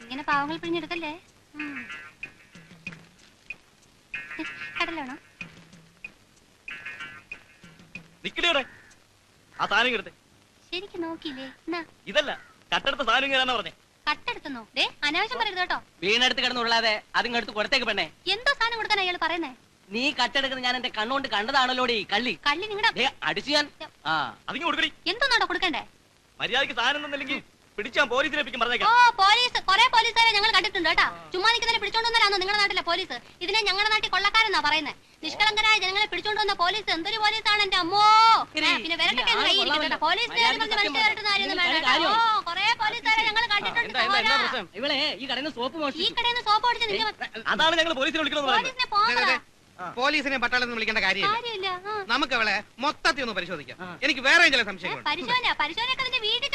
ഇങ്ങനെ പാവങ്ങൾ പിഴിഞ്ഞെടുക്കല്ലേ. കടലാണോ? ശരിക്കും നോക്കിയില്ലേ? ഇതല്ല കട്ടെടുത്ത സാധനം പറഞ്ഞേ. കട്ടെടുത്തുന്നോ? അനാവശ്യം പറയരുത് കേട്ടോ. വീണെടുത്ത് കിടന്നുള്ളാതെ അതിങ്ങടുത്ത് കൊടുത്തേക്ക് പെണ്ണേ. എന്തോ സാധനം കൊടുക്കാൻ അയാൾ പറയുന്നേ? നീ കട്ടെടുക്കുന്നത് ഞാൻ എന്റെ കണ്ണുകൊണ്ട് കണ്ടതാണല്ലോടി കള്ളി. കള്ളി നിങ്ങളുടെ അടിച്ചു ഞാൻ. എന്തോന്നാടോ കൊടുക്കണ്ടേ? മര്യാദക്ക് സാധനം തന്നില്ലെങ്കിൽ പിടിച്ചാൻ പോലീസിനെ പറഞ്ഞേക്കാം. ഓ പോലീസ്, കുറെ പോലീസുകാരെ ഞങ്ങൾ കണ്ടിട്ടുണ്ട് കേട്ടാ. ചുമ്മാ നിൽക്കുന്നതിനെ പിടിച്ചോണ്ടുവന്നാലാണോ നിങ്ങളുടെ നാട്ടിലെ പോലീസ്? ഇതിനെ ഞങ്ങളുടെ നാട്ടിൽ കൊള്ളക്കാരെന്നാ പറയുന്നത്. നിഷ്കളങ്കരായ ജനങ്ങളെ പിടിച്ചോണ്ടുവന്ന പോലീസ് എന്തൊരു പോലീസാണ് എന്റെ അമ്മോ. പിന്നെ വരട്ടെ കൈയിരിക്കട്ടെ. പോലീസ് കുറെ പോലീസുകാരെ ഞങ്ങൾ കണ്ടിട്ടുണ്ട്. ഇവളെ ഈ കടയിൽ സോപ്പ് ഓടിച്ച് അതാണ് ഞങ്ങൾ പോലീസിനെ വിളിക്കുന്നത്. പോലീസിനെ പോകാം. പോലീസിനെ പട്ടാളെന്ന് വിളിക്കേണ്ട കാര്യമില്ല. നമുക്ക് അവളെ മൊത്തത്തിൽ ഒന്ന് പരിശോധിക്കാം. എനിക്ക് വേറെ ചില സംശയങ്ങളുണ്ട്. പരിശോധന വീട്ടിൽ